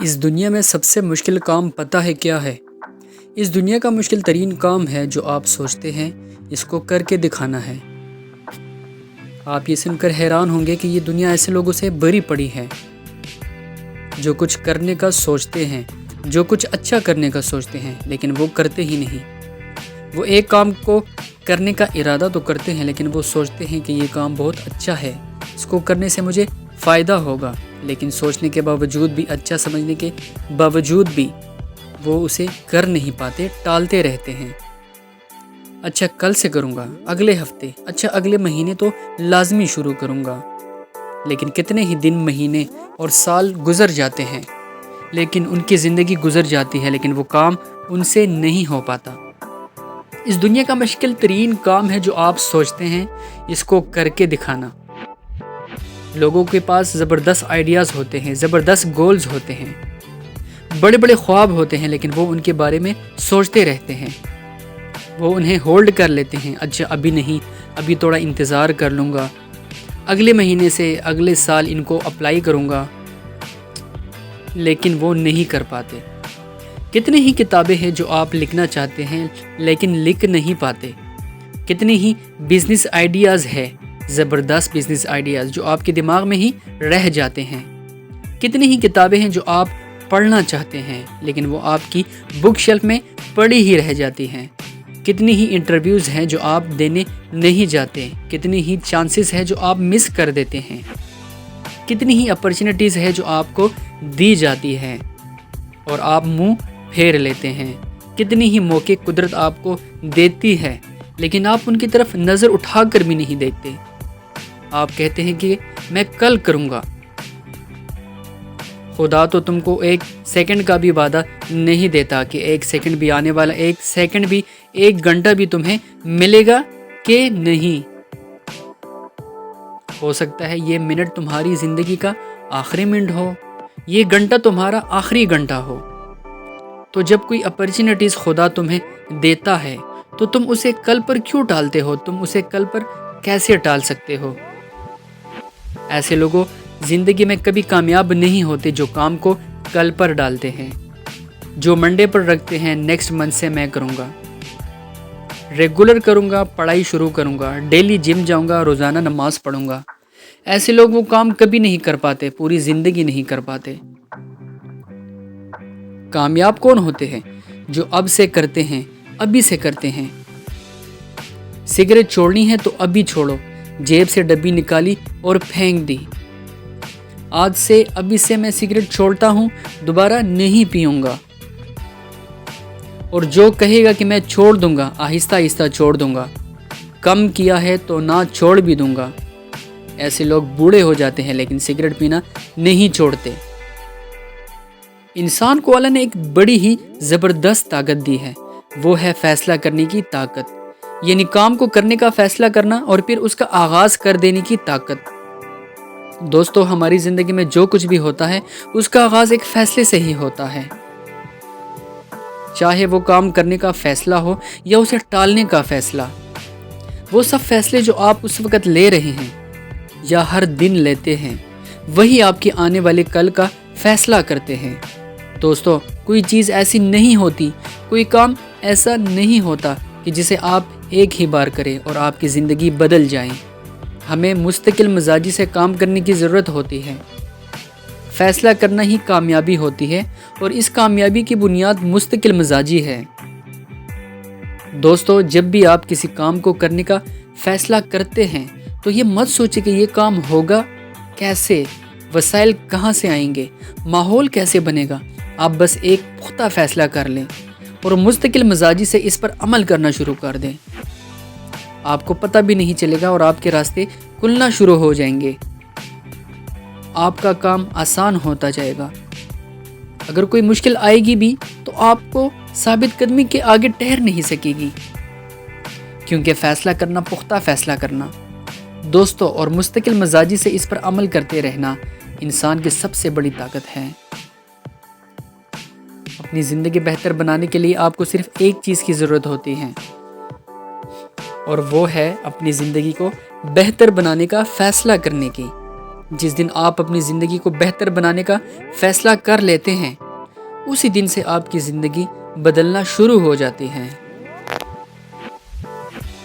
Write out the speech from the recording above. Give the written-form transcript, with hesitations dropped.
اس دنیا میں سب سے مشکل کام پتہ ہے کیا ہے؟ اس دنیا کا مشکل ترین کام ہے جو آپ سوچتے ہیں اس کو کر کے دکھانا ہے۔ آپ یہ سن کر حیران ہوں گے کہ یہ دنیا ایسے لوگوں سے بھری پڑی ہے جو کچھ کرنے کا سوچتے ہیں، جو کچھ اچھا کرنے کا سوچتے ہیں لیکن وہ کرتے ہی نہیں۔ وہ ایک کام کو کرنے کا ارادہ تو کرتے ہیں لیکن وہ سوچتے ہیں کہ یہ کام بہت اچھا ہے، اس کو کرنے سے مجھے فائدہ ہوگا، لیکن سوچنے کے باوجود بھی، اچھا سمجھنے کے باوجود بھی وہ اسے کر نہیں پاتے، ٹالتے رہتے ہیں۔ اچھا کل سے کروں گا، اگلے ہفتے، اچھا اگلے مہینے تو لازمی شروع کروں گا، لیکن کتنے ہی دن، مہینے اور سال گزر جاتے ہیں، لیکن ان کی زندگی گزر جاتی ہے لیکن وہ کام ان سے نہیں ہو پاتا۔ اس دنیا کا مشکل ترین کام ہے جو آپ سوچتے ہیں اس کو کر کے دکھانا۔ لوگوں کے پاس زبردست آئیڈیاز ہوتے ہیں، زبردست گولز ہوتے ہیں، بڑے بڑے خواب ہوتے ہیں، لیکن وہ ان کے بارے میں سوچتے رہتے ہیں، وہ انہیں ہولڈ کر لیتے ہیں۔ اچھا ابھی نہیں، ابھی تھوڑا انتظار کر لوں گا، اگلے مہینے سے اگلے سال ان کو اپلائی کروں گا، لیکن وہ نہیں کر پاتے۔ کتنی ہی کتابیں ہیں جو آپ لکھنا چاہتے ہیں لیکن لکھ نہیں پاتے۔ کتنی ہی بزنس آئیڈیاز ہے، زبردست بزنس آئیڈیاز جو آپ کے دماغ میں ہی رہ جاتے ہیں۔ کتنی ہی کتابیں ہیں جو آپ پڑھنا چاہتے ہیں لیکن وہ آپ کی بک شیلف میں پڑی ہی رہ جاتی ہیں۔ کتنی ہی انٹرویوز ہیں جو آپ دینے نہیں جاتے، کتنی ہی چانسز ہیں جو آپ مس کر دیتے ہیں، کتنی ہی اپرچونٹیز ہیں جو آپ کو دی جاتی ہیں اور آپ منہ پھیر لیتے ہیں۔ کتنی ہی موقع قدرت آپ کو دیتی ہے لیکن آپ ان کی طرف نظر اٹھا کر بھی نہیں دیکھتے۔ آپ کہتے ہیں کہ میں کل کروں گا۔ خدا تو تم کو ایک سیکنڈ کا بھی وعدہ نہیں دیتا کہ ایک سیکنڈ بھی آنے والا، ایک سیکنڈ بھی، ایک گھنٹہ بھی تمہیں ملے گا کہ نہیں۔ ہو سکتا ہے یہ منٹ تمہاری زندگی کا آخری منٹ ہو، یہ گھنٹہ تمہارا آخری گھنٹہ ہو۔ تو جب کوئی اپرچونٹیز خدا تمہیں دیتا ہے تو تم اسے کل پر کیوں ٹالتے ہو؟ تم اسے کل پر کیسے ٹال سکتے ہو؟ ایسے لوگوں زندگی میں کبھی کامیاب نہیں ہوتے جو کام کو کل پر ڈالتے ہیں، جو منڈے پر رکھتے ہیں نیکسٹ منتھ سے میں کروں گا، ریگولر کروں گا، پڑھائی شروع کروں گا، ڈیلی جم جاؤں گا، روزانہ نماز پڑھوں گا۔ ایسے لوگ وہ کام کبھی نہیں کر پاتے، پوری زندگی نہیں کر پاتے۔ کامیاب کون ہوتے ہیں؟ جو اب سے کرتے ہیں، ابھی سے کرتے ہیں۔ سگریٹ چھوڑنی ہے تو ابھی چھوڑو، جیب سے ڈبی نکالی اور پھینک دی۔ آج سے، ابھی سے میں سگریٹ چھوڑتا ہوں، دوبارہ نہیں پیوں گا۔ اور جو کہے گا کہ میں چھوڑ دوں گا، آہستہ آہستہ چھوڑ دوں گا، کم کیا ہے تو نہ چھوڑ بھی دوں گا۔ ایسے لوگ بوڑھے ہو جاتے ہیں لیکن سگریٹ پینا نہیں چھوڑتے۔ انسان کو اللہ نے ایک بڑی ہی زبردست طاقت دی ہے، وہ ہے فیصلہ کرنے کی طاقت، یعنی کام کو کرنے کا فیصلہ کرنا اور پھر اس کا آغاز کر دینے کی طاقت۔ دوستو، ہماری زندگی میں جو کچھ بھی ہوتا ہے اس کا آغاز ایک فیصلے سے ہی ہوتا ہے، چاہے وہ کام کرنے کا فیصلہ ہو یا اسے ٹالنے کا فیصلہ۔ وہ سب فیصلے جو آپ اس وقت لے رہے ہیں یا ہر دن لیتے ہیں، وہی آپ کے آنے والے کل کا فیصلہ کرتے ہیں۔ دوستو، کوئی چیز ایسی نہیں ہوتی، کوئی کام ایسا نہیں ہوتا کہ جسے آپ ایک ہی بار کریں اور آپ کی زندگی بدل جائیں۔ ہمیں مستقل مزاجی سے کام کرنے کی ضرورت ہوتی ہے۔ فیصلہ کرنا ہی کامیابی ہوتی ہے اور اس کامیابی کی بنیاد مستقل مزاجی ہے۔ دوستو، جب بھی آپ کسی کام کو کرنے کا فیصلہ کرتے ہیں تو یہ مت سوچیں کہ یہ کام ہوگا کیسے، وسائل کہاں سے آئیں گے، ماحول کیسے بنے گا۔ آپ بس ایک پختہ فیصلہ کر لیں اور مستقل مزاجی سے اس پر عمل کرنا شروع کر دیں۔ آپ کو پتہ بھی نہیں چلے گا اور آپ کے راستے کھلنا شروع ہو جائیں گے۔ آپ کا کام آسان ہوتا جائے گا۔ اگر کوئی مشکل آئے گی بھی تو آپ کو ثابت قدمی کے آگے ٹھہر نہیں سکے گی، کیونکہ فیصلہ کرنا، پختہ فیصلہ کرنا، دوستو، اور مستقل مزاجی سے اس پر عمل کرتے رہنا انسان کی سب سے بڑی طاقت ہے۔ اپنی زندگی بہتر بنانے کے لیے آپ کو صرف ایک چیز کی ضرورت ہوتی ہے اور وہ ہے اپنی زندگی کو بہتر بنانے کا فیصلہ کرنے کی۔ جس دن آپ اپنی زندگی کو بہتر بنانے کا فیصلہ کر لیتے ہیں اسی دن سے آپ کی زندگی بدلنا شروع ہو جاتی ہے۔